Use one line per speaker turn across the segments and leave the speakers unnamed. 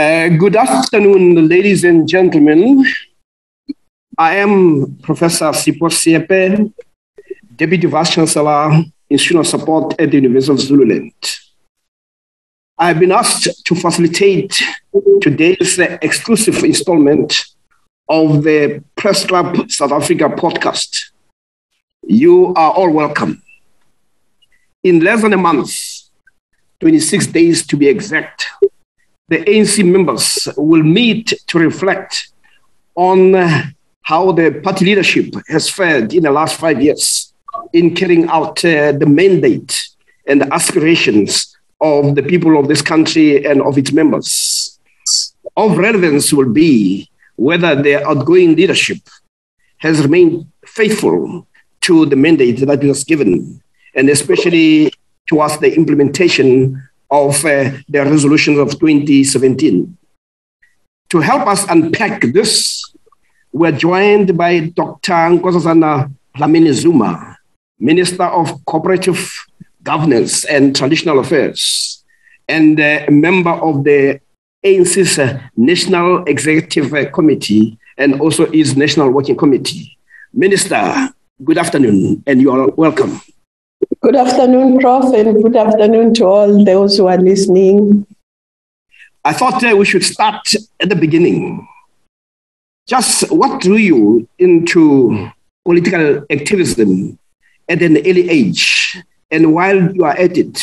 Good afternoon, ladies and gentlemen. I am Professor Sipho Seepe, Deputy Vice Chancellor, Institutional Support at the University of Zululand. I've been asked to facilitate today's exclusive installment of the Press Club South Africa podcast. You are all welcome. In less than a month, 26 days to be exact, the ANC members will meet to reflect on how the party leadership has fared in the last 5 years in carrying out the mandate and the aspirations of the people of this country and of its members. Of relevance will be whether the outgoing leadership has remained faithful to the mandate that it was given, and especially towards the implementation of the resolutions of 2017. To help us unpack this, we're joined by Dr. Nkosazana Dlamini-Zuma, Minister of Cooperative Governance and Traditional Affairs, and a member of the ANC's National Executive Committee and also its National Working Committee. Minister, good afternoon, and you are welcome.
Good afternoon, Prof, and good afternoon to all those who are listening.
I thought we should start at the beginning. Just what drew you into political activism at an early age? And while you are at it,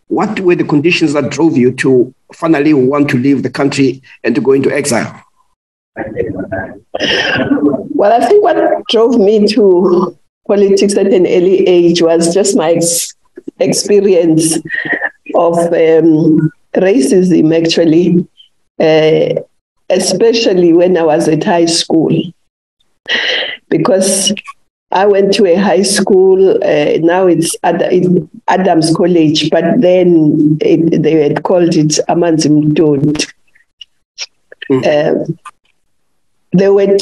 what were the conditions that drove you to finally want to leave the country and to go into exile?
Well, I think what drove me to politics at an early age was just my experience of racism, actually, especially when I was at high school. Because I went to a high school, now it's Adams College, but then they had called it Amanzimtoti. There were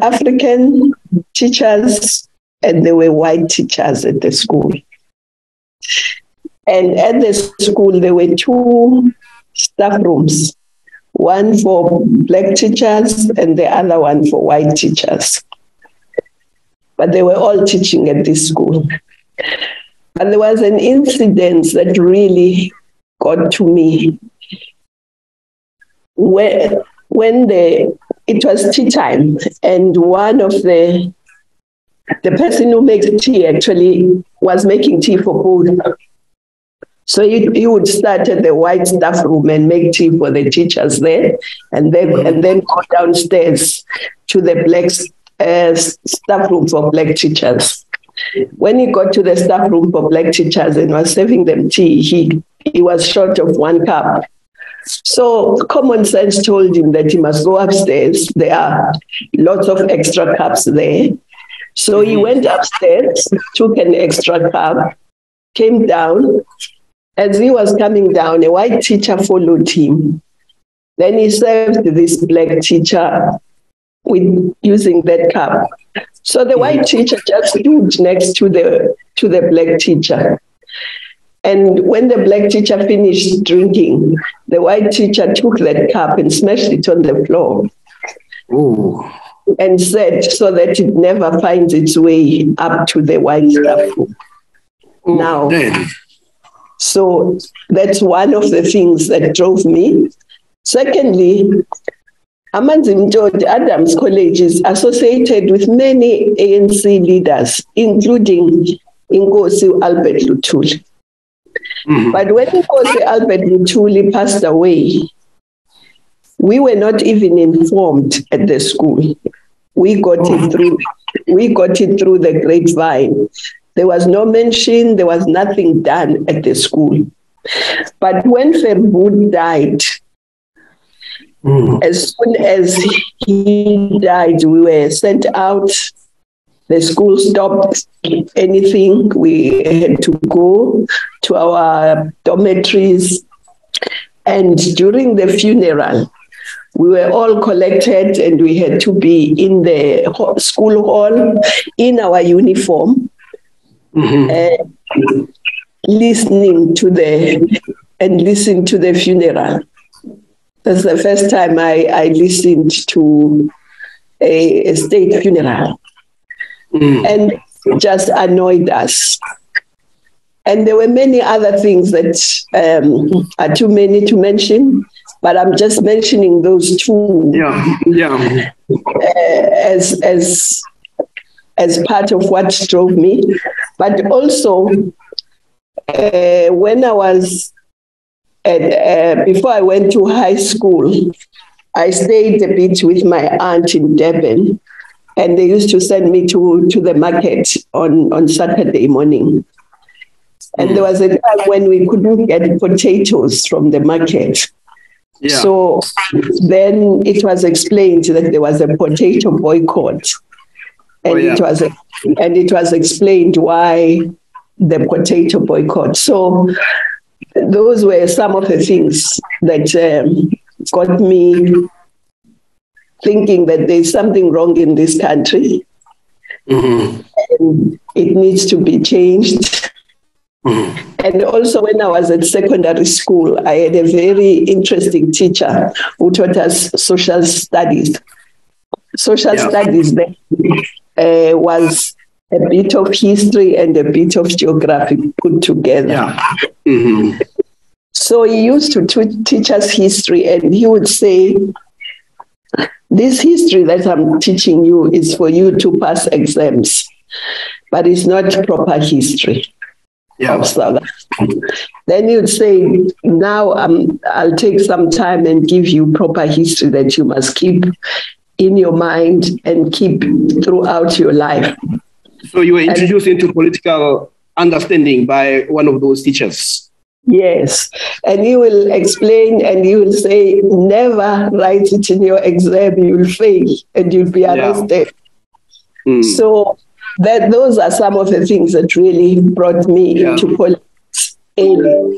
African teachers and there were white teachers at the school. And at the school, there were two staff rooms, one for black teachers and the other one for white teachers. But they were all teaching at this school. And there was an incident that really got to me when it was tea time, and one of the person who makes tea actually was making tea for both. So he would start at the white staff room and make tea for the teachers there, and then go downstairs to the black staff room for black teachers. When he got to the staff room for black teachers and was serving them tea, he was short of 1 cup. So common sense told him that he must go upstairs. There are lots of extra cups there. So he went upstairs, took an extra cup, came down. As he was coming down, a white teacher followed him. Then he served this black teacher with using that cup. So the white teacher just stood next to the black teacher. And when the black teacher finished drinking, the white teacher took that cup and smashed it on the floor.
Ooh.
And said, so that it never finds its way up to the white staff room. Now, so that's one of the things that drove me. Secondly, Amanzimtoti Adams College is associated with many ANC leaders, including Nkosi Albert Luthuli. Mm-hmm. But when Nkosi Albert Luthuli passed away, we were not even informed at the school. We got it through the grapevine. There was no mention, there was nothing done at the school. But when Verwoerd died, as soon as he died, we were sent out. The school stopped anything. We had to go to our dormitories. And during the funeral, we were all collected and we had to be in the school hall in our uniform, listening to the and listen to the funeral. That's the first time I listened to a state funeral. And it just annoyed us. And there were many other things that are too many to mention, but I'm just mentioning those two as part of what drove me. But also, when I was before I went to high school, I stayed a bit with my aunt in Durban, and they used to send me to the market on Saturday morning. And there was a time when we couldn't get potatoes from the market. Yeah. So then it was explained that there was a potato boycott. And it was explained why the potato boycott. So those were some of the things that got me thinking that there's something wrong in this country. And it needs to be changed. And also when I was at secondary school, I had a very interesting teacher who taught us social studies. Social studies then was a bit of history and a bit of geography put together. So he used to teach us history, and he would say, this history that I'm teaching you is for you to pass exams, but it's not proper history. Then you'd say, now I'll take some time and give you proper history that you must keep in your mind and keep throughout your life.
So you were introduced into political understanding by one of those teachers?
Yes. And he will explain and he will say, never write it in your exam, you will fail and you'll be arrested. So those are some of the things that really brought me into politics early.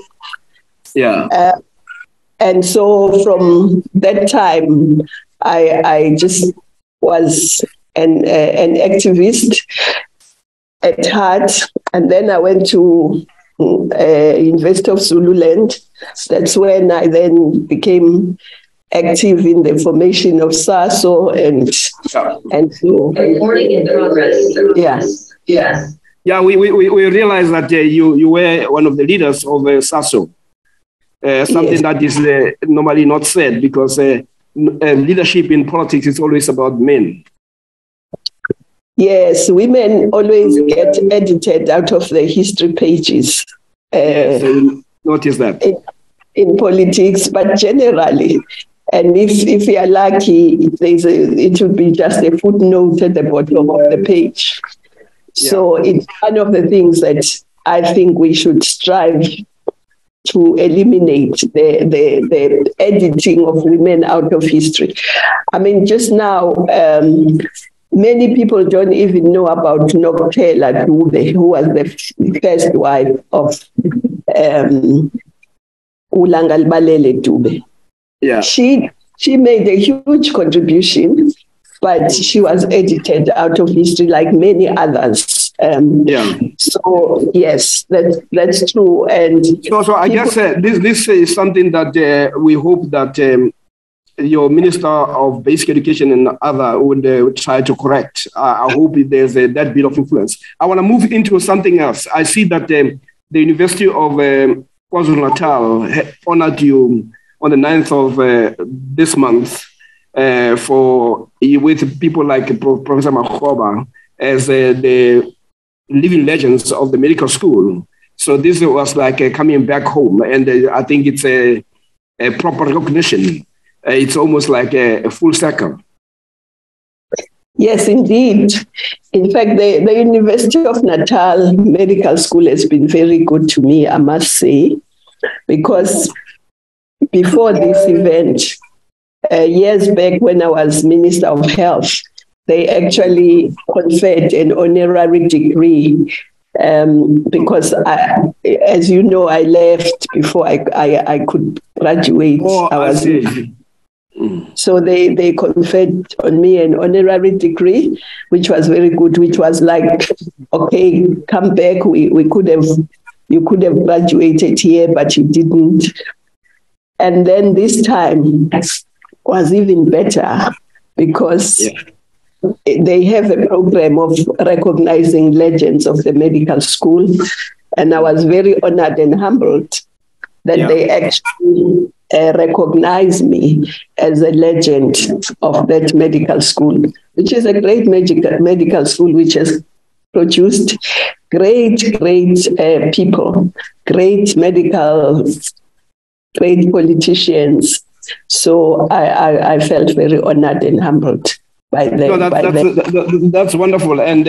And so from that time, I just was an activist at heart. And then I went to University of Zululand. That's when I then became active in the formation of SASO and so.
Recording in progress.
Yeah, we realized that you were one of the leaders of SASO. Something that is normally not said, because leadership in politics is always about men.
Yes, women always get edited out of the history pages.
Notice that.
In politics, but generally. And if you are lucky, it would be just a footnote at the bottom of the page. So it's one of the things that I think we should strive to eliminate, the editing of women out of history. I mean, just now, many people don't even know about Nokutela Dube, who was the first wife of Ulangal Balele Dube.
Yeah.
She made a huge contribution, but she was edited out of history like many others. So yes, that's true. And
so I guess this is something that we hope that your Minister of Basic Education and other would try to correct. I hope there's that bit of influence. I want to move into something else. I see that the University of KwaZulu-Natal honored you on the 9th of this month with people like Professor Makhoba as the living legends of the medical school. So this was like coming back home, and I think it's a proper recognition. It's almost like a full circle.
Yes, indeed. In fact, the University of Natal Medical School has been very good to me, I must say, because before this event, years back when I was Minister of Health, they actually conferred an honorary degree because, as you know, I left before I could graduate. So they conferred on me an honorary degree, which was very good, which was like, okay, come back. We could have you could have graduated here, but you didn't. And then this time was even better because they have a program of recognizing legends of the medical school. And I was very honored and humbled that they actually recognized me as a legend of that medical school, which is a great medical school which has produced great people, great politicians. So I felt very honored and humbled by them.
No, that's wonderful. And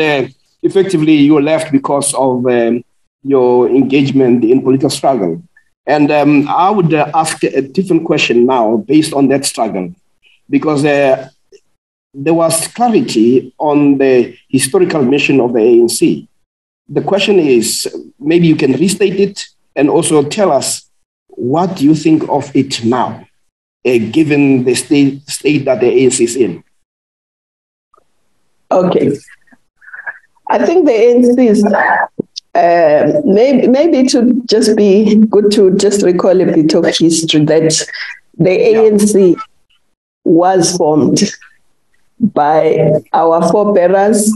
effectively, you left because of your engagement in political struggle. And I would ask a different question now based on that struggle, because there was clarity on the historical mission of the ANC. The question is, maybe you can restate it and also tell us, what do you think of it now, given the state that the ANC is in?
Okay. I think the ANC is, maybe it would just be good to just recall a bit of history, that the ANC was formed by our forebearers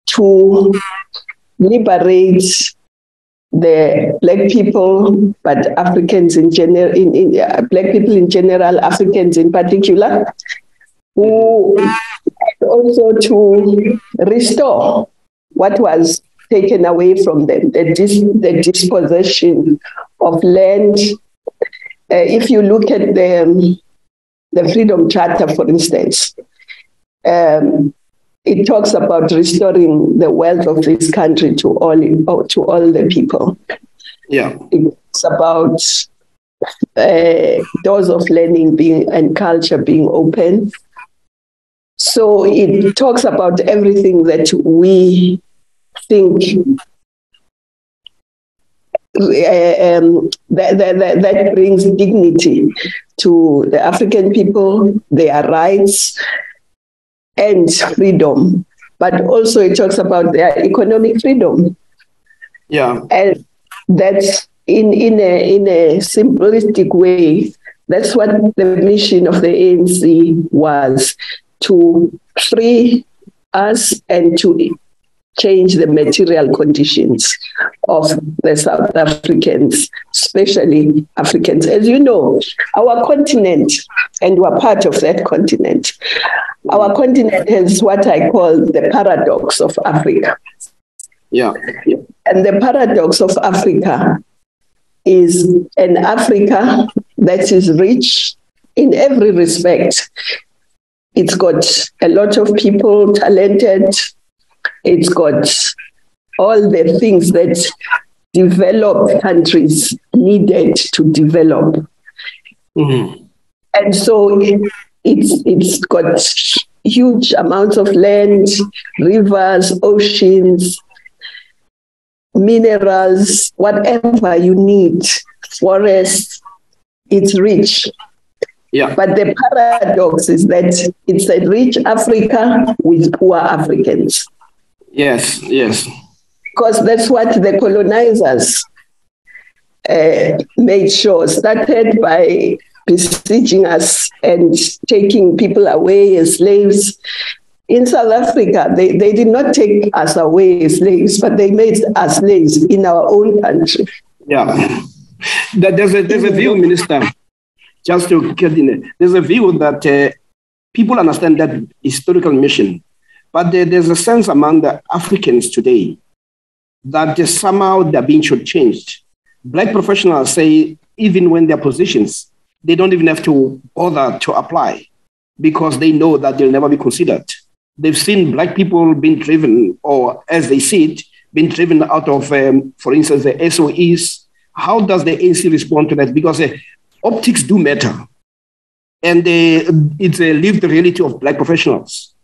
to liberate the Black people, but Africans in general, Black people in general, Africans in particular, who also to restore what was taken away from them, the dispossession of land. If you look at the Freedom Charter, for instance, it talks about restoring the wealth of this country to all the people.
Yeah,
it's about doors of learning and culture being open. So it talks about everything that we think that brings dignity to the African people, their rights and freedom. But also it talks about their economic freedom.
Yeah.
And that's in a simplistic way, that's what the mission of the ANC was, to free us and to change the material conditions of the South Africans, especially Africans. As you know, our continent, and we're part of that continent, our continent has what I call the paradox of Africa.
Yeah.
And the paradox of Africa is an Africa that is rich in every respect. It's got a lot of people, talented. It's got all the things that developed countries needed to develop.
Mm-hmm.
And so it's got huge amounts of land, rivers, oceans, minerals, whatever you need, forests, it's rich.
Yeah.
But the paradox is that it's a rich Africa with poor Africans.
Yes.
Because that's what the colonizers made sure, started by besieging us and taking people away as slaves. In South Africa, they did not take us away as slaves, but they made us slaves in our own country.
Yeah. There's a view, Minister, just to get in there, there's a view that people understand that historical mission, but there's a sense among the Africans today that somehow they're being shortchanged. Black professionals say even when they're positions, they don't even have to bother to apply because they know that they'll never be considered. They've seen Black people being driven, or as they see it, being driven out of, for instance, the SOEs. How does the ANC respond to that? Because optics do matter. And it's a lived reality of Black professionals.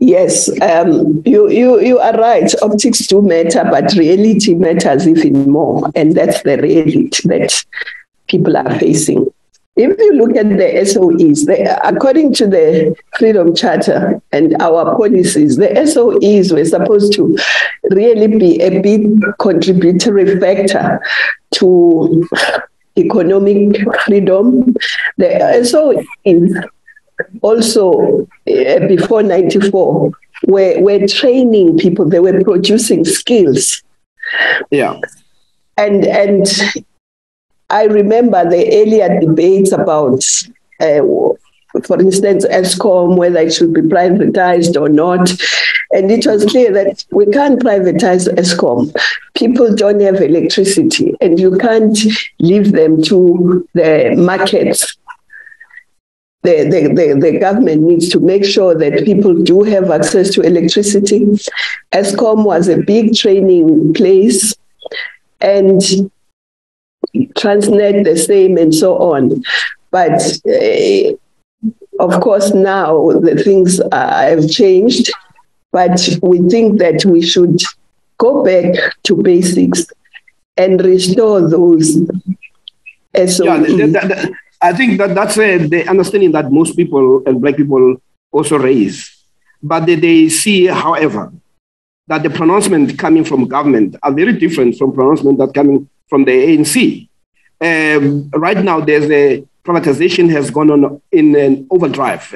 Yes, you are right. Optics do matter, but reality matters even more. And that's the reality that people are facing. If you look at the SOEs, according to the Freedom Charter and our policies, the SOEs were supposed to really be a big contributory factor to economic freedom. So also before 94, were training people, they were producing skills.
Yeah.
And I remember the earlier debates about, for instance, ESCOM, whether it should be privatized or not. And it was clear that we can't privatize ESCOM. People don't have electricity, and you can't leave them to the markets. The government needs to make sure that people do have access to electricity. ESCOM was a big training place, and Transnet the same, and so on. But of course, now the things have changed. But we think that we should go back to basics and restore those SOEs.
Yeah, I think that's the understanding that most people and Black people also raise. But they see, however, that the pronouncement coming from government are very different from pronouncement that coming from the ANC. Right now, there's a privatization has gone on in an overdrive,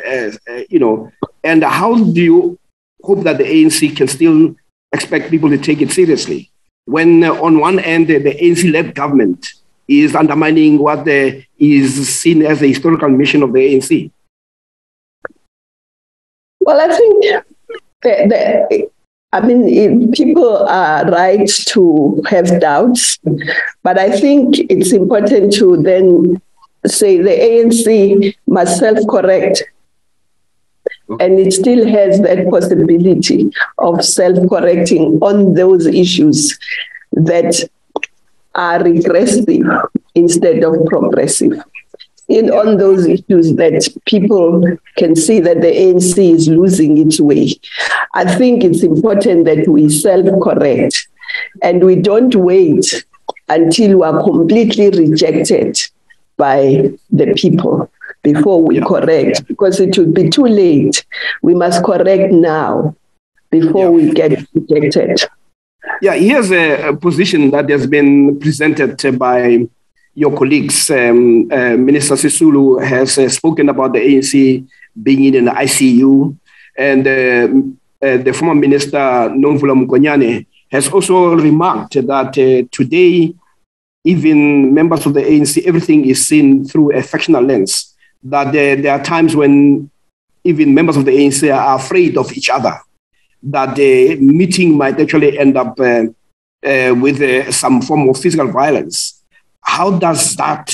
and how do you hope that the ANC can still expect people to take it seriously when on one end, the ANC-led government is undermining what is seen as the historical mission of the ANC?
Well, I think people are right to have doubts, but I think it's important to then say the ANC must self-correct. And it still has that possibility of self-correcting on those issues that are regressive instead of progressive. On those issues that people can see that the ANC is losing its way. I think it's important that we self-correct and we don't wait until we are completely rejected by the people before we correct, because it will be too late. We must correct now before we get rejected.
Yeah, here's a position that has been presented by your colleagues. Minister Sisulu has spoken about the ANC being in an ICU, and the former minister, Nomvula Mokonyane, has also remarked that today, even members of the ANC, everything is seen through a factional lens, that there are times when even members of the ANC are afraid of each other, that the meeting might actually end up with some form of physical violence. How does that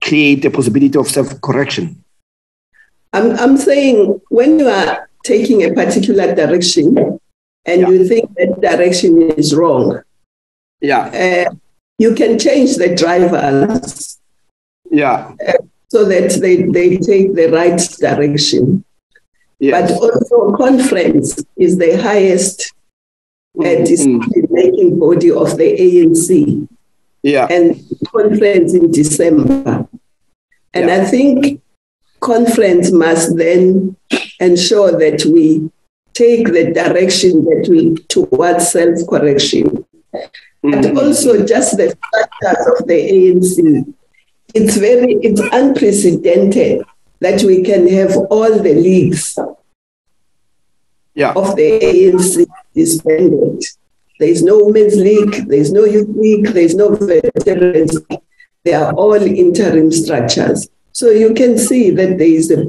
create a possibility of self-correction?
I'm saying when you are taking a particular direction and you think that direction is wrong, you can change the drivers so that they take the right direction. But also conference is the highest decision-making body of the ANC. And conference in December. And I think conference must then ensure that we take the direction that we towards self-correction. But also just the structures of the ANC. It's unprecedented that we can have all the leagues of the ANC disbanded. There's no women's league, there's no youth league, there's no veterans league. They are all interim structures. So you can see that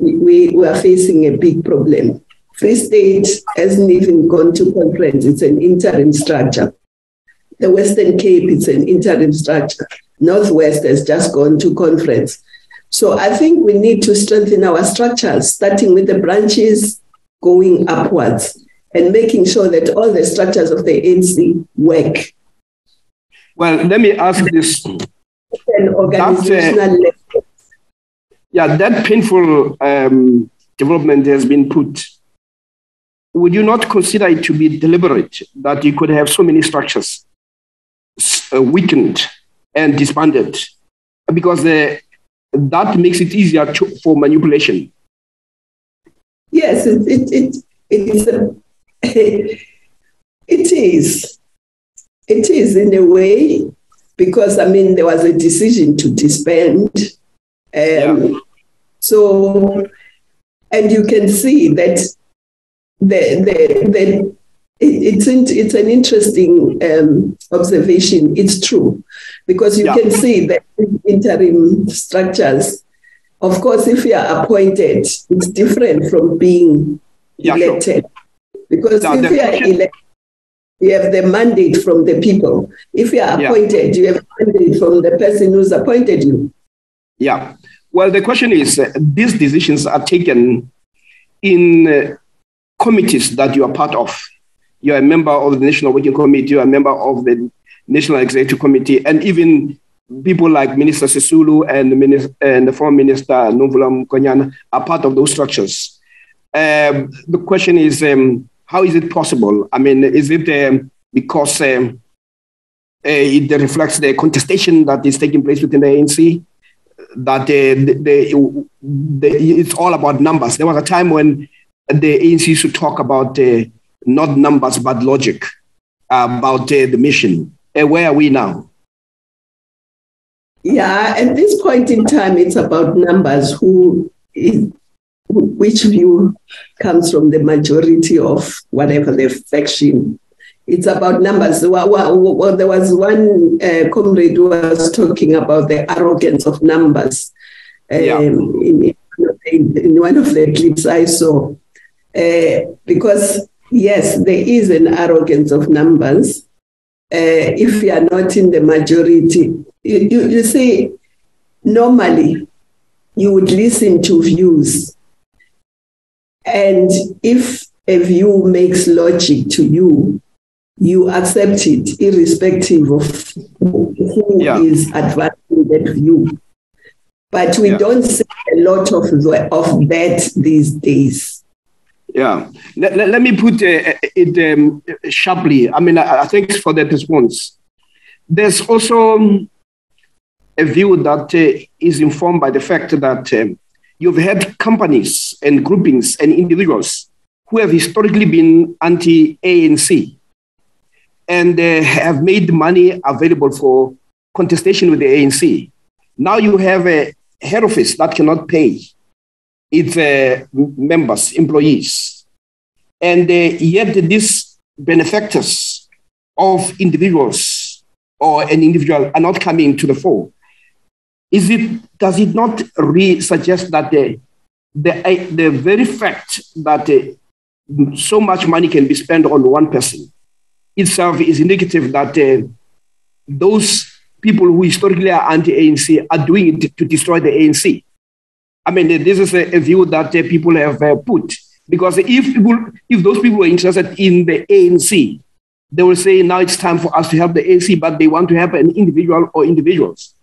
we are facing a big problem. Free State hasn't even gone to conference, it's an interim structure. The Western Cape, it's an interim structure. Northwest has just gone to conference. So I think we need to strengthen our structures, starting with the branches, going upwards, and making sure that all the structures of the ANC work.
Well, let me ask this.
Organizational level.
That painful development has been put. Would you not consider it to be deliberate that you could have so many structures weakened and disbanded? Because that makes it easier for manipulation.
Yes, it is It is. It is in a way, because, I mean, there was a decision to disband. So, and you can see that it's an interesting observation. It's true, because you can see that interim structures, of course, if you are appointed, it's different from being elected. Sure. Because if you are elected, you have the mandate from the people. If you are appointed, you have a mandate from the person who's appointed you.
Yeah. Well, the question is, these decisions are taken in committees that you are part of. You are a member of the National Working Committee, you are a member of the National Executive Committee, and even people like Minister Sisulu and the former Minister Nomvula Mkonyana are part of those structures. The question is, how is it possible? I mean, is it because it reflects the contestation that is taking place within the ANC, that it's all about numbers? There was a time when the ANC used to talk about not numbers, but logic, about the mission. Where are we now?
Yeah, at this point in time, it's about numbers. Which view comes from the majority of whatever the faction. It's about numbers. Well, there was one comrade who was talking about the arrogance of numbers in one of the clips I saw. Because, yes, there is an arrogance of numbers. If you are not in the majority, you see, normally you would listen to views. And if a view makes logic to you, you accept it, irrespective of who is advancing that view. But we don't see a lot of that these days.
Yeah. Let me put it sharply. I mean, thanks for that response. There's also a view that is informed by the fact that you've had companies and groupings and individuals who have historically been anti-ANC and have made money available for contestation with the ANC. Now you have a head office that cannot pay its members, employees. And yet these benefactors of individuals or an individual are not coming to the fore. Does it not suggest that the very fact that so much money can be spent on one person itself is indicative that those people who historically are anti-ANC are doing it to destroy the ANC? I mean, this is a view that people have put. Because if those people were interested in the ANC, they will say, now it's time for us to help the ANC, but they want to help an individual or individuals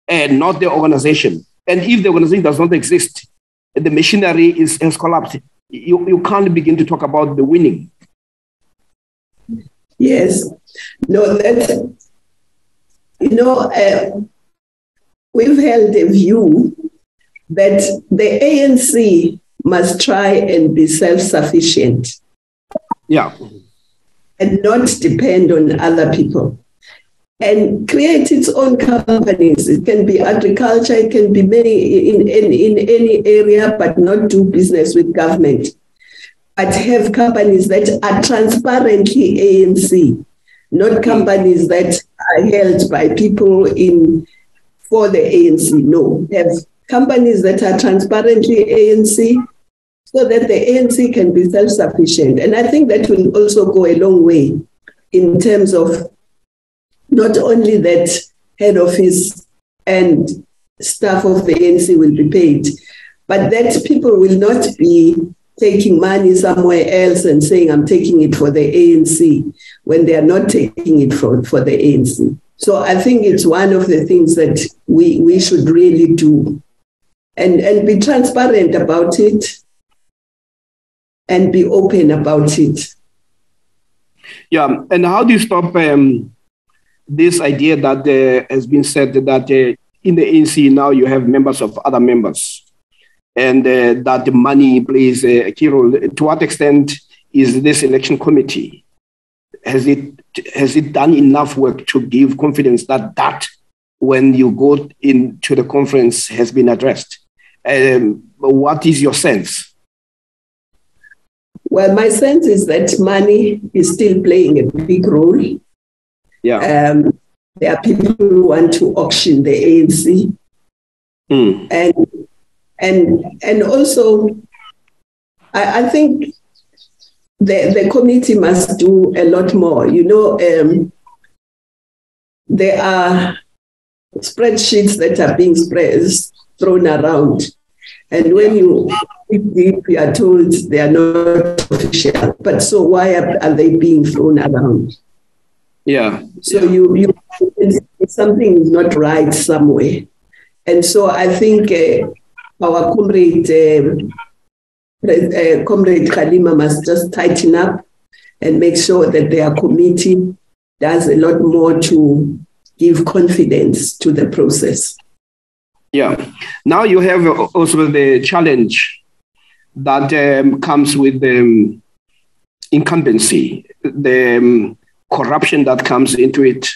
and not the organization. And if the organization does not exist, the machinery has collapsed. You can't begin to talk about the winning.
Yes. No, we've held a view that the ANC must try and be self-sufficient.
Yeah.
And not depend on other people. And create its own companies. It can be agriculture, it can be many in any area, but not do business with government. But have companies that are transparently ANC, not companies that are held by people for the ANC. No, have companies that are transparently ANC so that the ANC can be self-sufficient. And I think that will also go a long way in terms of not only that head office and staff of the ANC will be paid, but that people will not be taking money somewhere else and saying, I'm taking it for the ANC, when they are not taking it for the ANC. So I think it's one of the things that we should really do and be transparent about it and be open about it.
Yeah, and how do you stop this idea that has been said that in the ANC now you have members of other members and that the money plays a key role? To what extent is this election committee has it done enough work to give confidence that when you go into the conference has been addressed? What is your sense?
Well, my sense is that money is still playing a big role.
Yeah.
There are people who want to auction the ANC. And also, I think the committee must do a lot more. You know, there are spreadsheets that are being thrown around. And when you are told they are not official, but so why are they being thrown around?
Yeah.
So something is not right somewhere. And so I think our comrade Khalima must just tighten up and make sure that their committee does a lot more to give confidence to the process.
Yeah. Now you have also the challenge that comes with the incumbency, the corruption that comes into it,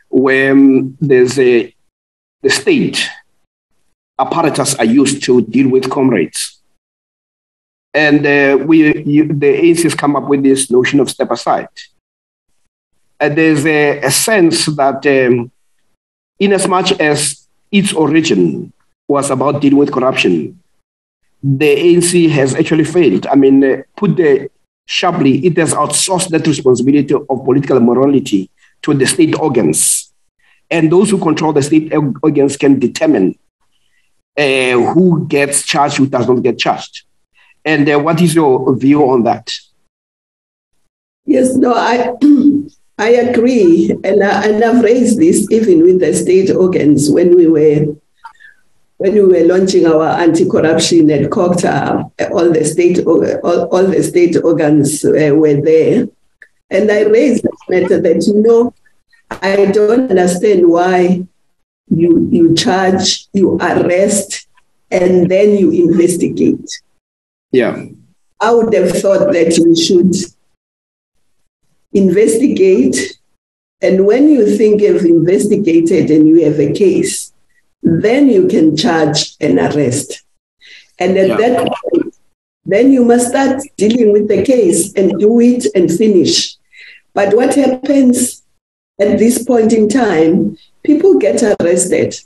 when there's the state apparatus are used to deal with comrades. And the ANC has come up with this notion of step aside. And there's a sense that in as much as its origin was about dealing with corruption, the ANC has actually failed. I mean, sharply, it has outsourced that responsibility of political morality to the state organs. And those who control the state organs can determine who gets charged, who does not get charged. And what is your view on that?
Yes, no, I agree. And I've raised this even with the state organs when we were launching our anti-corruption at COCTA. All the state organs were there. And I raised this matter that, I don't understand why you charge, you arrest, and then you investigate.
Yeah.
I would have thought that you should investigate, and when you think you've investigated and you have a case, then you can charge and arrest. And at that point, then you must start dealing with the case and do it and finish. But what happens at this point in time, people get arrested,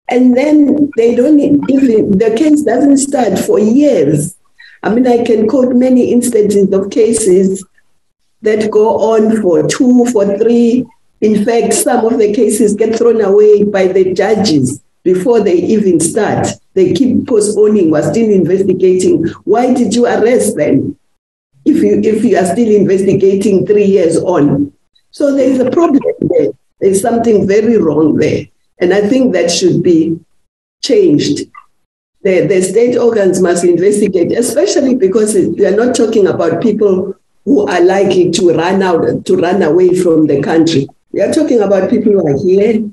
and then they don't even, the case doesn't start for years. I mean, I can quote many instances of cases that go on for 2, for 3. In fact, some of the cases get thrown away by the judges before they even start. They keep postponing, we're still investigating. Why did you arrest them if you are still investigating 3 years on? So there is a problem there. There's something very wrong there. And I think that should be changed. The state organs must investigate, especially because we are not talking about people who are likely to run away from the country. We are talking about people who are here,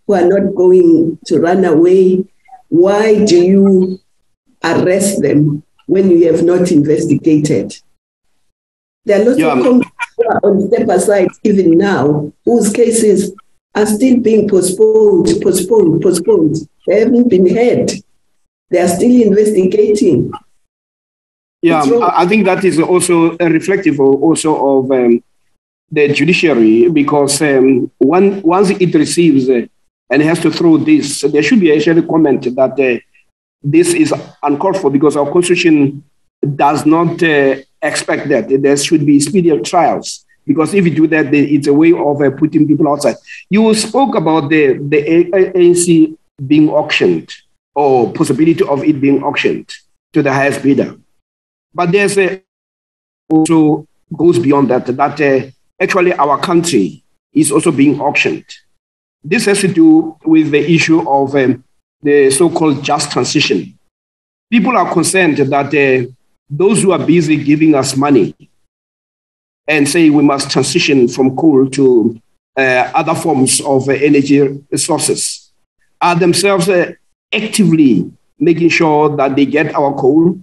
who are not going to run away. Why do you arrest them when you have not investigated? There are lots of companies who are on step aside even now, whose cases are still being postponed. They haven't been heard. They are still investigating.
Yeah, I think that is also reflective also of the judiciary, because once it receives and has to throw this, there should be actually a comment that this is uncalled for, because our constitution does not expect that. There should be speedy trials, because if you do that, it's a way of putting people outside. You spoke about the ANC being auctioned, or possibility of it being auctioned to the highest bidder. But there's also goes beyond that actually our country is also being auctioned. This has to do with the issue of the so-called just transition. People are concerned that those who are busy giving us money and say we must transition from coal to other forms of energy sources are themselves actively making sure that they get our coal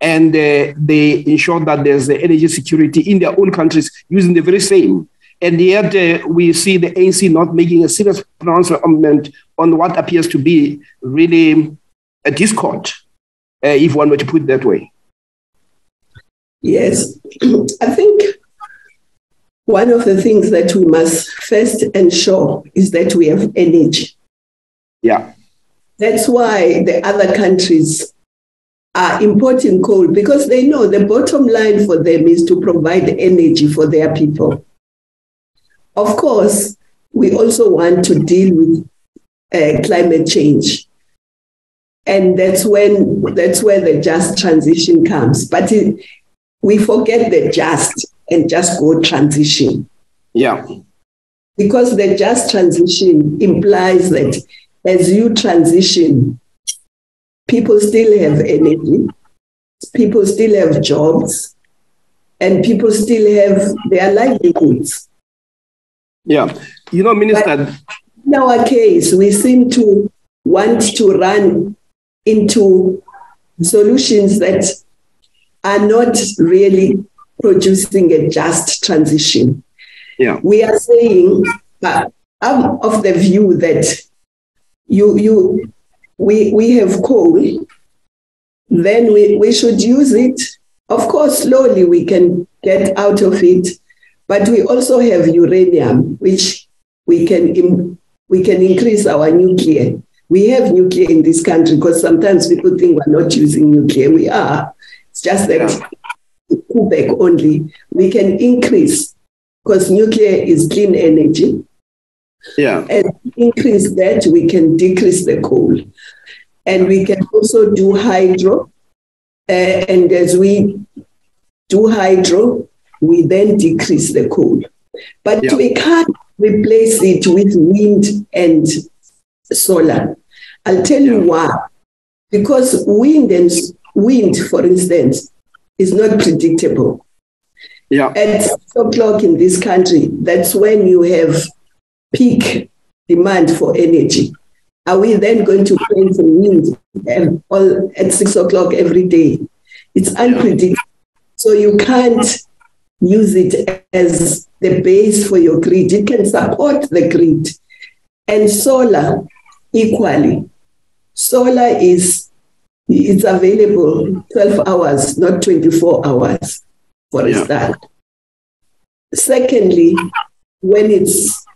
and they ensure that there's the energy security in their own countries using the very same. And yet we see the ANC not making a serious pronouncement on what appears to be really a discord, if one were to put it that way.
Yes, I think one of the things that we must first ensure is that we have energy.
Yeah.
That's why the other countries are importing coal, because they know the bottom line for them is to provide energy for their people. Of course, we also want to deal with climate change. And that's where the just transition comes. But we forget the just and just go transition.
Yeah.
Because the just transition implies that as you transition, people still have energy, people still have jobs, and people still have their livelihoods.
Yeah. You know, Minister,
but in our case, we seem to want to run into solutions that are not really producing a just transition.
Yeah.
We are saying, I'm of the view that we have coal, then we should use it. Of course, slowly we can get out of it, but we also have uranium, which we can increase our nuclear. We have nuclear in this country because sometimes people think we're not using nuclear. We are. It's just that Quebec only. We can increase because nuclear is clean energy.
Yeah.
And increase that, we can decrease the coal. And we can also do hydro. And as we do hydro, we then decrease the coal. But we can't replace it with wind and solar. I'll tell you why. Because wind, for instance, is not predictable.
Yeah.
At 6 o'clock in this country, that's when you have peak demand for energy. Are we then going to play for wind at 6 o'clock every day? It's unpredictable. So you can't use it as the base for your grid. It can support the grid. And solar, equally. Solar it's available 12 hours, not 24 hours, for a start. Secondly, when it's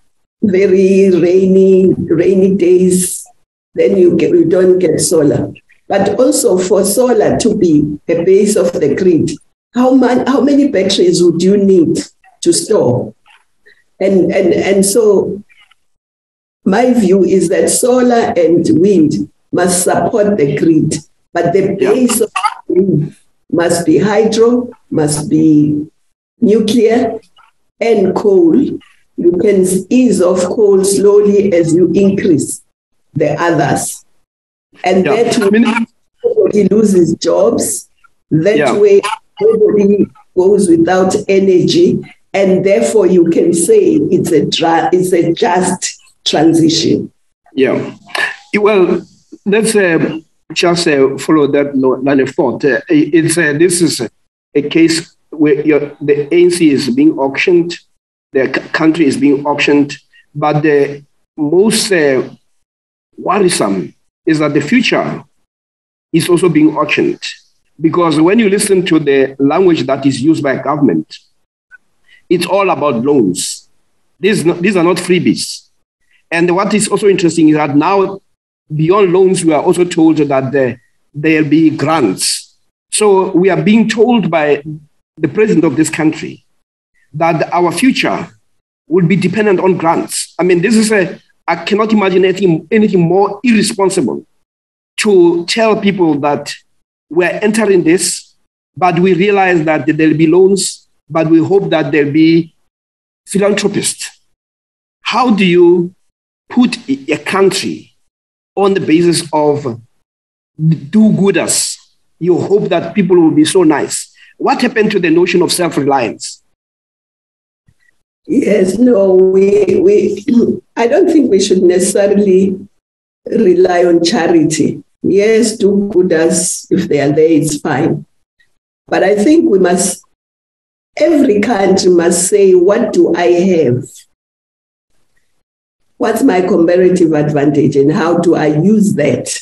very rainy days, then you don't get solar. But also for solar to be a base of the grid, how many batteries would you need to store? And so my view is that solar and wind must support the grid, but the base of the grid must be hydro, must be nuclear, and coal. You can ease off coal slowly as you increase the others. And that way, nobody loses jobs. That way, nobody goes without energy. And therefore, you can say it's a just transition.
Yeah. Well, let's just follow that line of thought. This is a case where the ANC is being auctioned, the country is being auctioned, but the most worrisome is that the future is also being auctioned. Because when you listen to the language that is used by government, it's all about loans. These are not freebies. And what is also interesting is that now, beyond loans, we are also told that there'll be grants. So we are being told by the president of this country that our future will be dependent on grants. I mean, I cannot imagine anything more irresponsible to tell people that we're entering this, but we realize that there'll be loans, but we hope that there'll be philanthropists. How do you put a country on the basis of do-gooders? You hope that people will be so nice. What happened to the notion of self-reliance?
Yes, no, I don't think we should necessarily rely on charity. Yes, do-gooders, if they are there, it's fine. But I think every country must say, what do I have? What's my comparative advantage and how do I use that?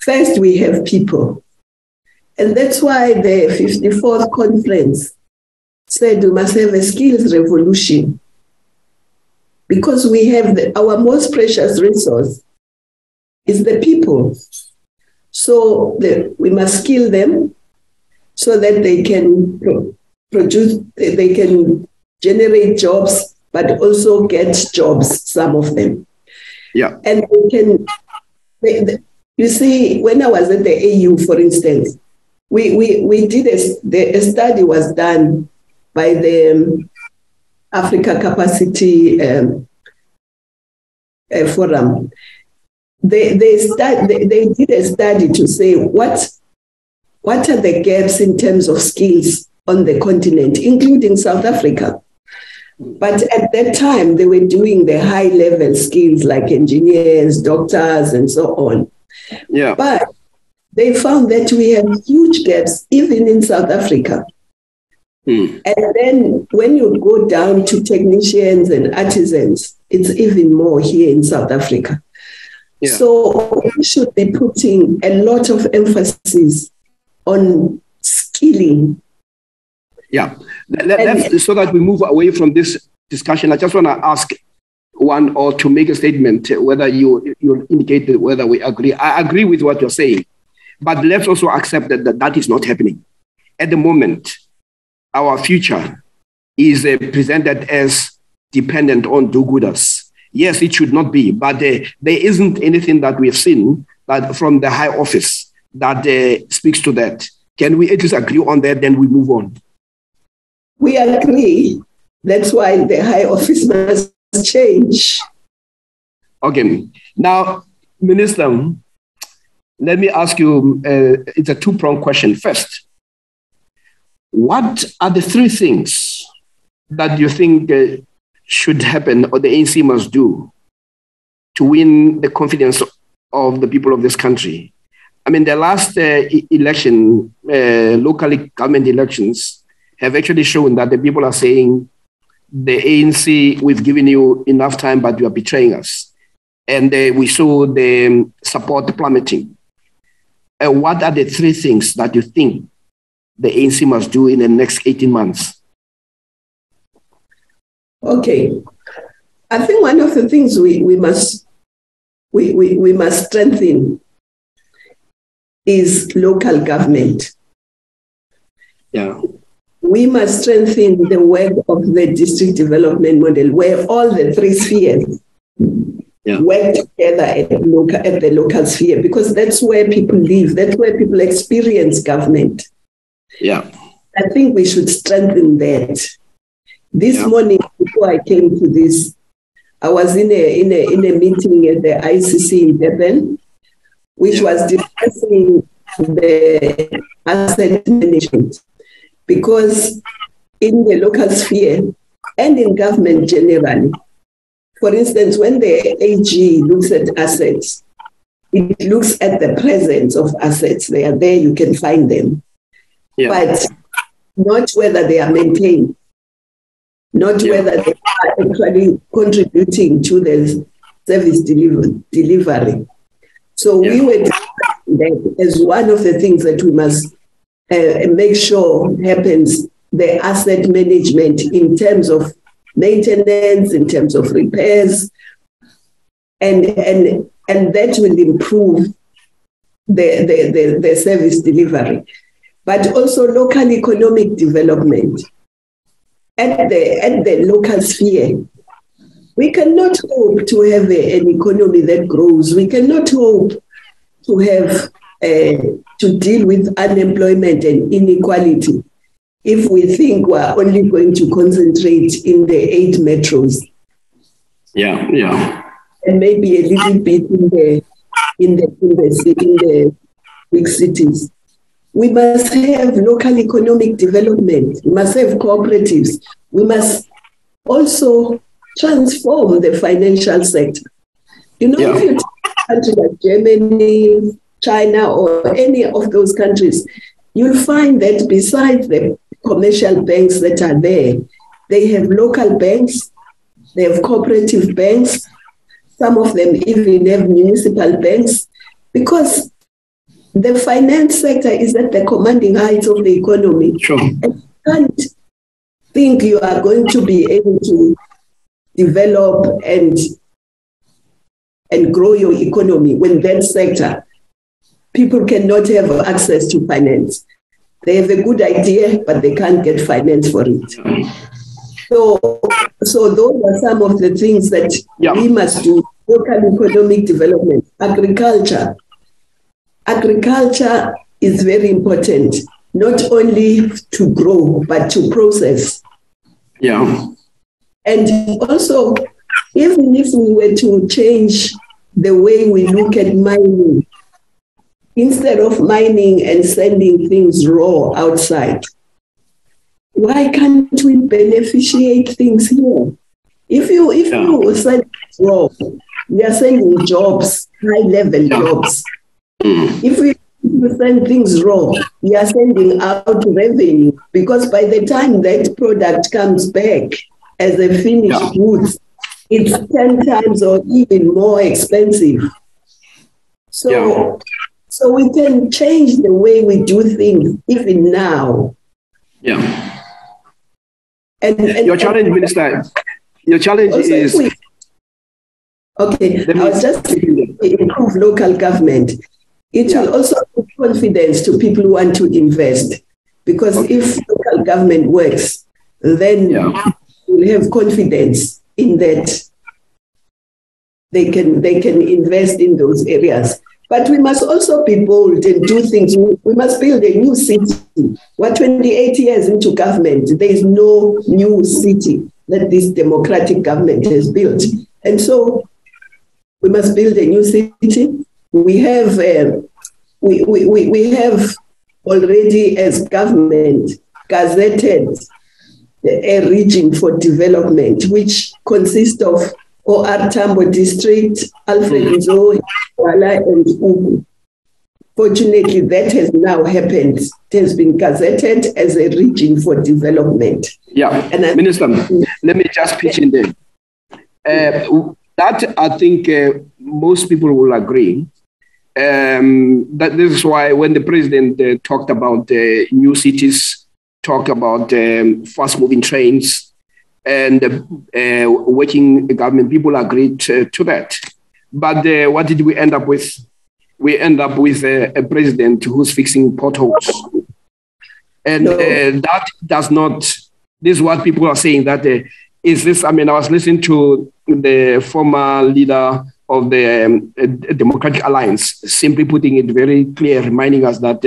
First, we have people. And that's why the 54th conference said we must have a skills revolution, because we have our most precious resource is the people. So we must skill them so that they can produce, they can generate jobs, but also get jobs, some of them.
Yeah.
And you see, when I was at the AU, for instance, we did a study was done by the Africa Capacity Forum. They did a study to say what are the gaps in terms of skills on the continent, including South Africa. But at that time, they were doing the high-level skills like engineers, doctors, and so on.
Yeah.
But they found that we have huge gaps, even in South Africa. And then when you go down to technicians and artisans, it's even more here in South Africa. Yeah. So we should be putting a lot of emphasis on skilling.
Yeah. So that we move away from this discussion, I just want to ask one or to make a statement, whether you indicate whether we agree. I agree with what you're saying, but let's also accept that is not happening. At the moment, our future is presented as dependent on do-gooders. Yes, it should not be, but there isn't anything that we have seen that from the high office that speaks to that. Can we at least agree on that, then we move on?
We agree. That's why the high office must change.
Okay. Now, Minister, let me ask you, it's a two-pronged question. First, what are the three things that you think should happen or the ANC must do to win the confidence of the people of this country? I mean, the last election, local government elections, have actually shown that the people are saying, the ANC, we've given you enough time, but you are betraying us. And we saw the support plummeting. What are the three things that you think the ANC must do in the next 18 months?
Okay. I think one of the things we must strengthen is local government.
Yeah.
We must strengthen the work of the district development model, where all the three spheres work together at the local sphere, because that's where people live, that's where people experience government.
Yeah.
I think we should strengthen that. This morning, before I came to this, I was in a meeting at the ICC in Durban, which was discussing the asset management. Because in the local sphere and in government generally, for instance, when the AG looks at assets, it looks at the presence of assets. They are there, you can find them. Yeah. But not whether they are maintained, not whether they are actually contributing to the service delivery. So we were discussing that as one of the things that we must make sure happens, the asset management in terms of maintenance, in terms of repairs, and that will improve the service delivery. But also local economic development at the local sphere. We cannot hope to have an economy that grows. We cannot hope to have to deal with unemployment and inequality if we think we're only going to concentrate in the 8 metros.
Yeah, yeah.
And maybe a little bit in the big cities. We must have local economic development. We must have cooperatives. We must also transform the financial sector. You know, if you take a country like Germany, China, or any of those countries, you'll find that besides the commercial banks that are there, they have local banks, they have cooperative banks, some of them even have municipal banks, because the finance sector is at the commanding heights of the economy.
Sure.
And you can't think you are going to be able to develop and grow your economy when that sector, people cannot have access to finance. They have a good idea, but they can't get finance for it. So those are some of the things that we must do. Local economic development, agriculture. Agriculture is very important, not only to grow, but to process.
Yeah.
And also, even if we were to change the way we look at mining, instead of mining and sending things raw outside, why can't we beneficiate things here? If you send raw, we are sending jobs, high-level jobs. If we send things raw, we are sending out revenue, because by the time that product comes back as a finished goods, it's 10 times or even more expensive. So we can change the way we do things even now.
Yeah. And your challenge, Minister, your challenge is...
I was just improve local government. It will also give confidence to people who want to invest, because if local government works, then we'll have confidence in that they can invest in those areas. But we must also be bold and do things. We must build a new city. We're 28 years into government. There is no new city that this democratic government has built. And so we must build a new city. We have we have already, as government, gazetted a region for development, which consists of OR Tambo District, Alfred Nzo, Wala, and Ugu. Fortunately, that has now happened. It has been gazetted as a region for development.
Yeah, and Minister, let me just pitch in there. That I think most people will agree. That this is why when the president talked about new cities, talked about fast-moving trains, and working government, people agreed to that. But what did we end up with? We end up with a president who's fixing potholes. And that does not, this is what people are saying, that is this, I mean, I was listening to the former leader of the Democratic Alliance, simply putting it very clear, reminding us that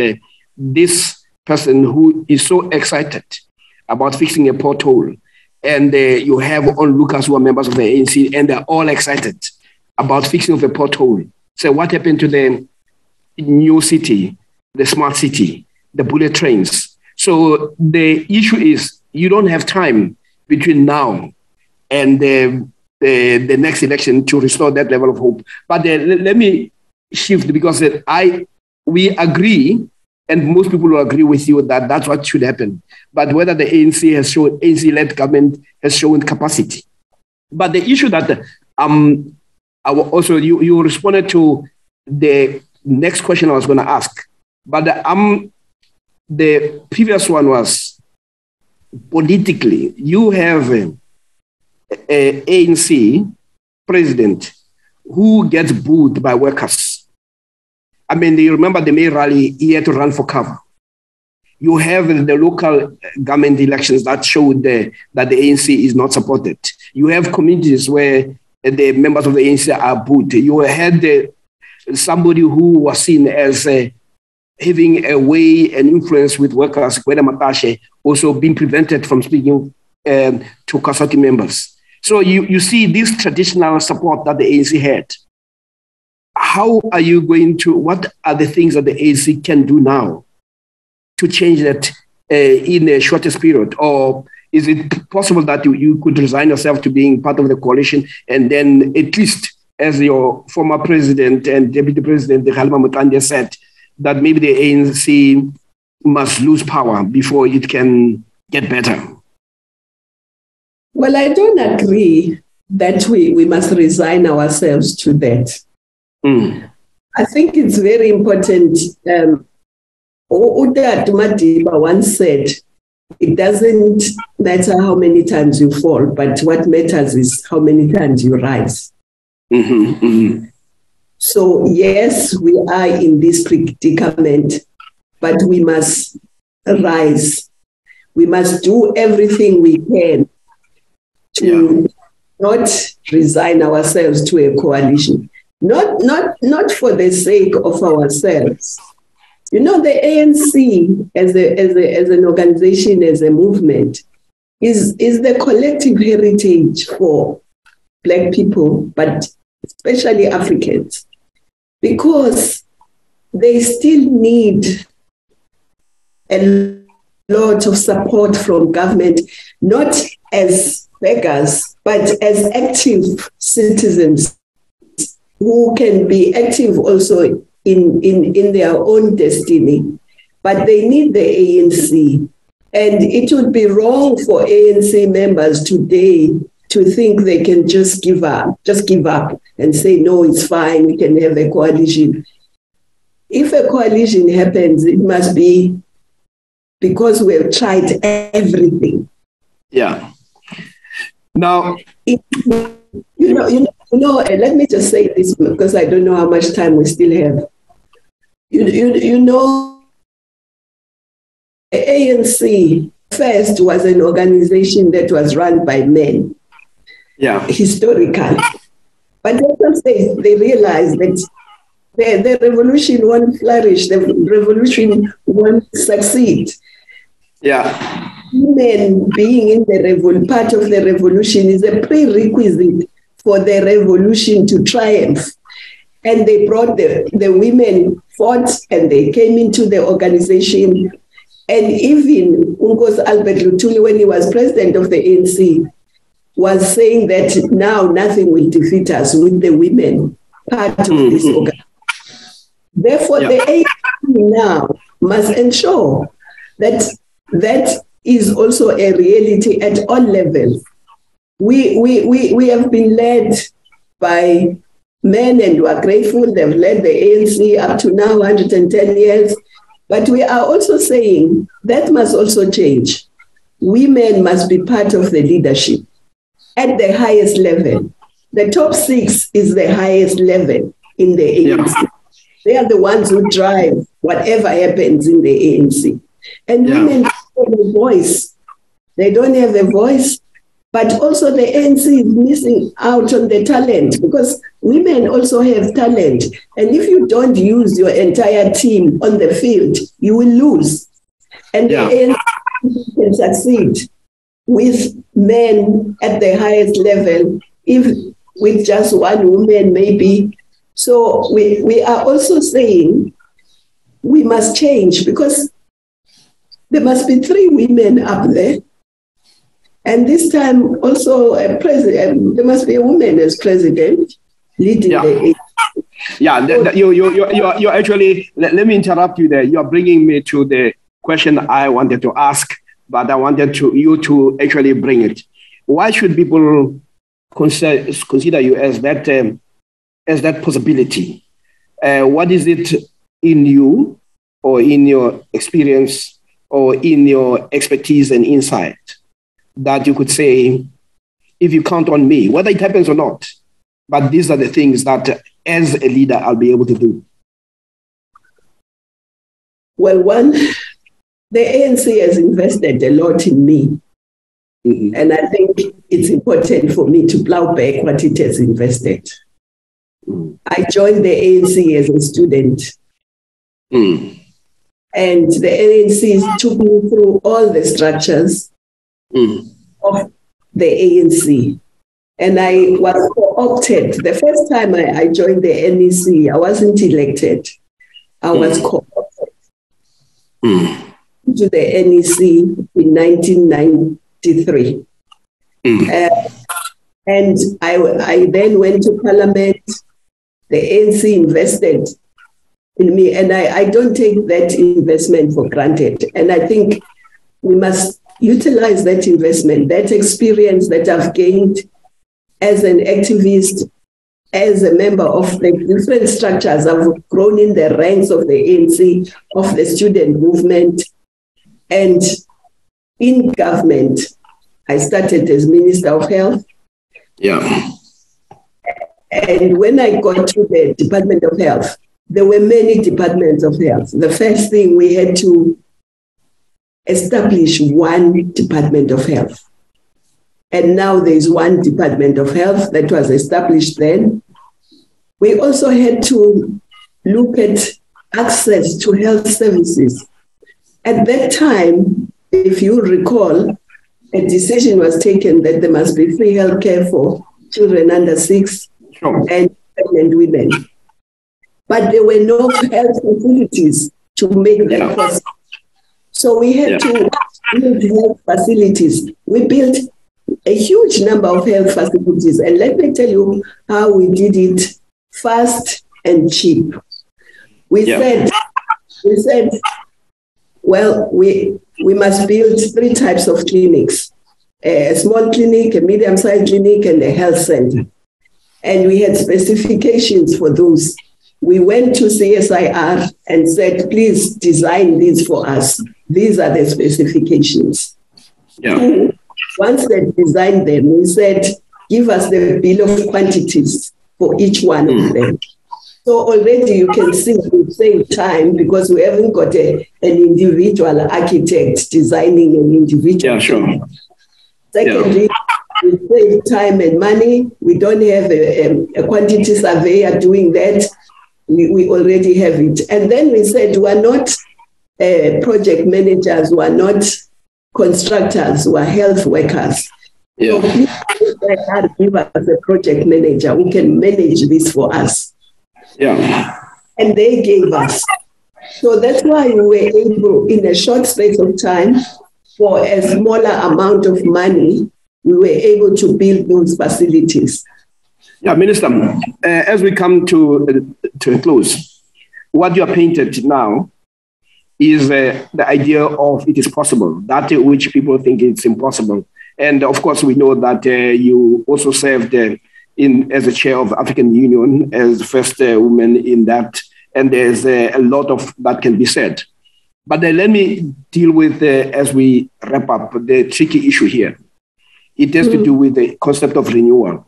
this person who is so excited about fixing a pothole, and you have onlookers who are members of the ANC, and they're all excited about fixing of the pothole. So what happened to the new city, the smart city, the bullet trains? So the issue is you don't have time between now and the next election to restore that level of hope. But let me shift, because we agree, and most people will agree with you that that's what should happen. But whether the ANC has shown, ANC-led government has shown capacity. But the issue that also you responded to the next question I was going to ask. But the previous one was politically, you have a ANC president who gets booed by workers. I mean, you remember the May rally, he had to run for cover. You have the local government elections that showed that the ANC is not supported. You have communities where the members of the ANC are booed. You had somebody who was seen as having a way and influence with workers, Gwede Matashe, also being prevented from speaking to COSATU members. So you see this traditional support that the ANC had. How are you going to, what are the things that the ANC can do now to change that in the shortest period? Or is it possible that you could resign yourself to being part of the coalition, and then at least, as your former president and deputy president, Kgalema Motlanthe, said, that maybe the ANC must lose power before it can get better?
Well, I don't agree that we must resign ourselves to that. I think it's very important. Udat Madiba once said, it doesn't matter how many times you fall, but what matters is how many times you rise. So yes, we are in this predicament, but we must rise. We must do everything we can to not resign ourselves to a coalition, not for the sake of ourselves. You know, the ANC as an organization, as a movement, is the collective heritage for Black people, but especially Africans, because they still need a lot of support from government, not as beggars, but as active citizens who can be active also in their own destiny. But they need the ANC. And it would be wrong for ANC members today to think they can just give up and say, no, it's fine, we can have a coalition. If a coalition happens, it must be because we have tried everything.
Yeah. Now,
let me just say this because I don't know how much time we still have. You know, the ANC first was an organization that was run by men, historically. But at some stage, they realized that the revolution won't flourish, the revolution won't succeed.
Yeah.
Women being in the part of the revolution is a prerequisite for the revolution to triumph. And they brought the women fought and they came into the organization. And even Nkosazana Albert Lutuli, when he was president of the ANC, was saying that now nothing will defeat us with the women part of this organization. Therefore, the ANC now must ensure that that is also a reality at all levels. We have been led by men, and we are grateful. They've led the ANC up to now 110 years. But we are also saying that must also change. Women must be part of the leadership at the highest level. The top 6 is the highest level in the ANC. Yeah. They are the ones who drive whatever happens in the ANC. And women don't have a voice. They don't have a voice. But also the ANC is missing out on the talent because women also have talent. And if you don't use your entire team on the field, you will lose. And the ANC can succeed with men at the highest level, if with just one woman maybe. So we are also saying we must change because there must be 3 women up there. And this time also there must be a woman as president leading the.
You actually, let me interrupt you there. You are bringing me to the question I wanted to ask, but I wanted you to actually bring it. Why should people consider you as that possibility? What is it in you or in your experience or in your expertise and insight that you could say, if you count on me, whether it happens or not, but these are the things that as a leader I'll be able to do?
Well, one, the ANC has invested a lot in me. And I think it's important for me to plow back what it has invested. I joined the ANC as a student. And the ANC took me through all the structures of the ANC. And I was co-opted. The first time I joined the NEC, I wasn't elected. I was co-opted to the NEC in 1993. And I then went to Parliament. The ANC invested in me. And I don't take that investment for granted. And I think we must utilize that investment, that experience that I've gained as an activist, as a member of the different structures. I've grown in the ranks of the ANC, of the student movement, and in government. I started as Minister of Health.
Yeah.
And when I got to the Department of Health, there were many departments of health. The first thing, we had to establish one Department of Health. And now there's one Department of Health that was established then. We also had to look at access to health services. At that time, if you recall, a decision was taken that there must be free healthcare for children under 6 and pregnant women. But there were no health facilities to make that possible. So we had to build health facilities. We built a huge number of health facilities. And let me tell you how we did it fast and cheap. We said, well, we must build 3 types of clinics: a small clinic, a medium-sized clinic, and a health center. And we had specifications for those. We went to CSIR and said, please design these for us. These are the specifications. Yeah. Once they designed them, we said, give us the bill of quantities for each one of them. So already you can see we save time because we haven't got an individual architect designing an individual.
Yeah, sure.
Secondly, we save time and money. We don't have a quantity surveyor doing that. We already have it. And then we said, we are not project managers, we are not constructors, we are health workers. Yeah. So please give us a project manager who can manage this for us.
Yeah.
And they gave us. So that's why we were able, in a short space of time, for a smaller amount of money, we were able to build those facilities.
Yeah, Minister, as we come to a close, what you are painted now is the idea of it is possible, that which people think it's impossible. And of course, we know that you also served as a chair of African Union, as the first woman in that, and there's a lot of that can be said. But let me deal with, as we wrap up, the tricky issue here. It has to do with the concept of renewal.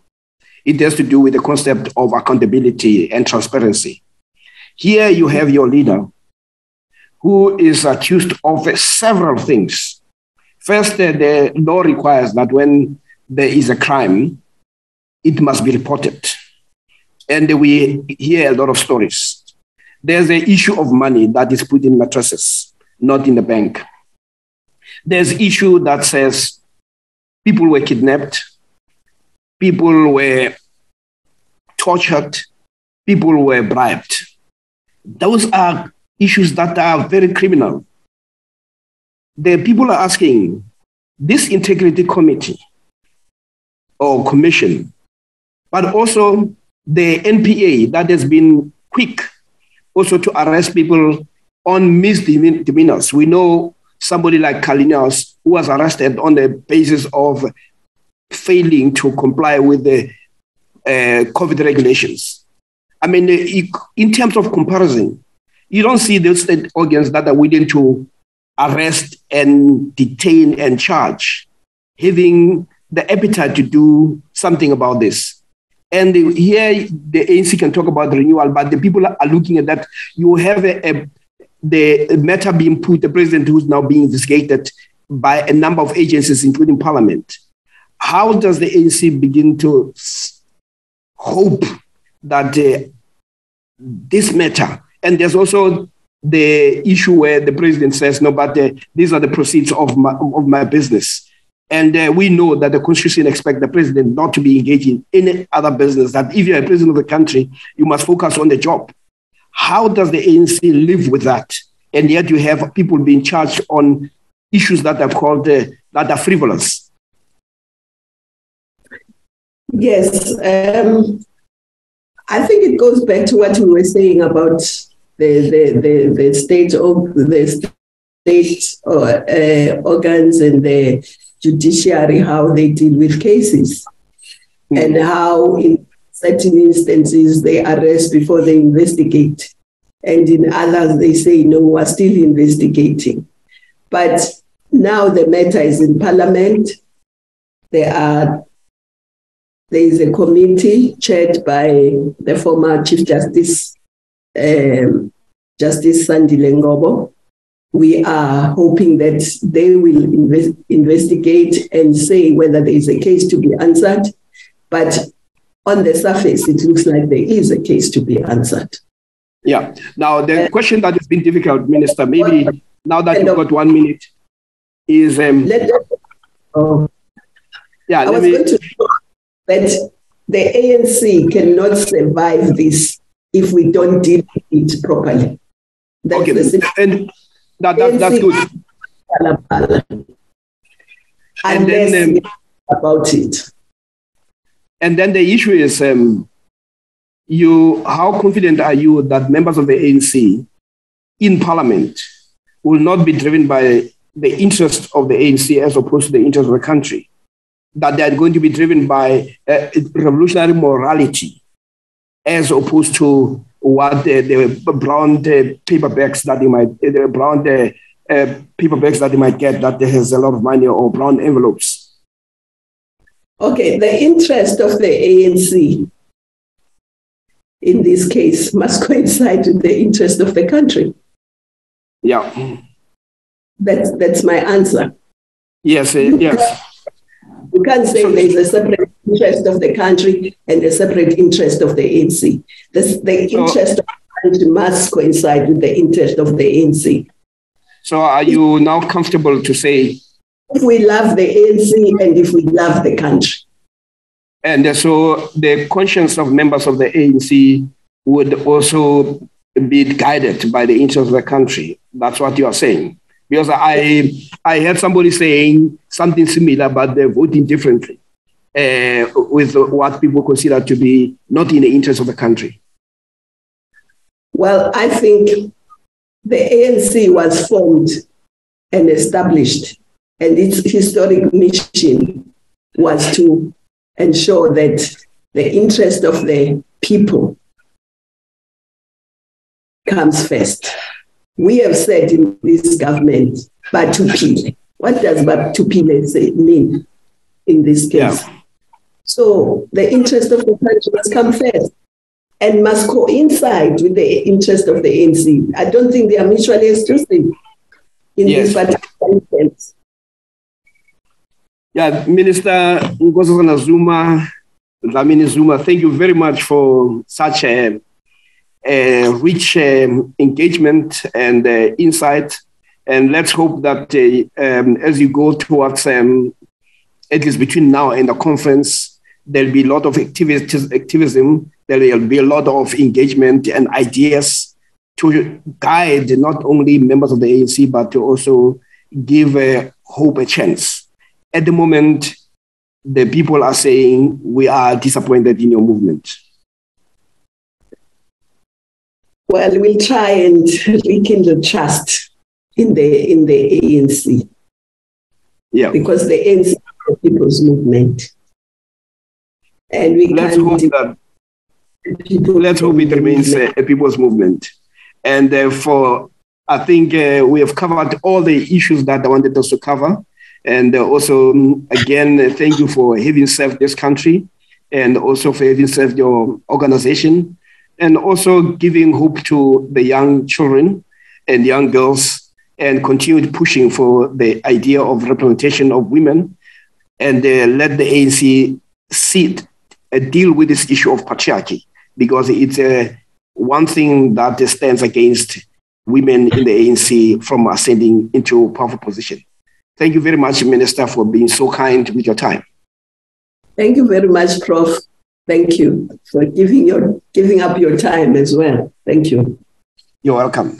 It has to do with the concept of accountability and transparency. Here you have your leader who is accused of several things. First, the law requires that when there is a crime, it must be reported. And we hear a lot of stories. There's an issue of money that is put in mattresses, not in the bank. There's an issue that says people were kidnapped, people were tortured, people were bribed. Those are issues that are very criminal. The people are asking this integrity committee or commission, but also the NPA that has been quick also to arrest people on misdemeanors. We know somebody like Kalinas who was arrested on the basis of failing to comply with the COVID regulations. I mean, in terms of comparison, you don't see those state organs that are willing to arrest and detain and charge, having the appetite to do something about this. And here the ANC can talk about renewal, but the people are looking at that. You have the matter being put, the president who's now being investigated by a number of agencies, including Parliament. How does the ANC begin to hope that this matter, and there's also the issue where the president says, no, but these are the proceeds of my business. And we know that the Constitution expects the president not to be engaged in any other business, that if you're a president of the country, you must focus on the job. How does the ANC live with that? And yet you have people being charged on issues that are called, that are frivolous.
Yes. I think it goes back to what we were saying about the the state organs and the judiciary, how they deal with cases, and how in certain instances they arrest before they investigate, and in others they say, no, we're still investigating. But now the matter is in Parliament. There is a committee chaired by the former Chief Justice, Justice Sandile Ngobo. We are hoping that they will investigate and say whether there is a case to be answered. But on the surface, it looks like there is a case to be answered.
Yeah. Now, the question that has been difficult, Minister, maybe now that you've got 1 minute, is... I was
going to say that the ANC cannot survive this if we don't deal with it properly. That's
that's good.
And then about it.
And then the issue is, how confident are you that members of the ANC in Parliament will not be driven by the interest of the ANC as opposed to the interest of the country? That they are going to be driven by revolutionary morality as opposed to what the brown paperbacks that they might get, that there has a lot of money, or brown envelopes.
Okay, the interest of the ANC in this case must coincide with the interest of the country.
Yeah.
That's my answer.
Yes, yes.
You can't say there's a separate interest of the country and a separate interest of the ANC. The interest of the country must coincide with the interest of the ANC.
So are you now comfortable to say...
If we love the ANC and if we love the country.
And so the conscience of members of the ANC would also be guided by the interest of the country. That's what you are saying. Because I heard somebody saying something similar, but they're voting differently with what people consider to be not in the interest of the country.
Well, I think the ANC was formed and established, and its historic mission was to ensure that the interest of the people comes first. We have said in this government, Batupile. What does Batupile mean in this case? Yeah. So the interest of the country must come first and must coincide with the interest of the ANC. I don't think they are mutually exclusive in this particular instance.
Yeah, Minister Nkosazana Dlamini-Zuma, thank you very much for such a rich engagement and insight. And let's hope that as you go towards, at least between now and the conference, there'll be a lot of activism, there'll be a lot of engagement and ideas to guide not only members of the ANC, but to also give hope a chance. At the moment, the people are saying, we are disappointed in your movement.
Well, we'll try and rekindle trust in the ANC. Yeah. Because the ANC is the people's movement. And
let's hope it remains a people's movement. And I think we have covered all the issues that I wanted us to cover. And also, again, thank you for having served this country and also for having served your organization, and also giving hope to the young children and young girls, and continued pushing for the idea of representation of women, and let the ANC deal with this issue of patriarchy, because it's one thing that stands against women in the ANC from ascending into a powerful position. Thank you very much, Minister, for being so kind with your time.
Thank you very much, Prof. Thank you for giving up your time as well. Thank you.
You're welcome.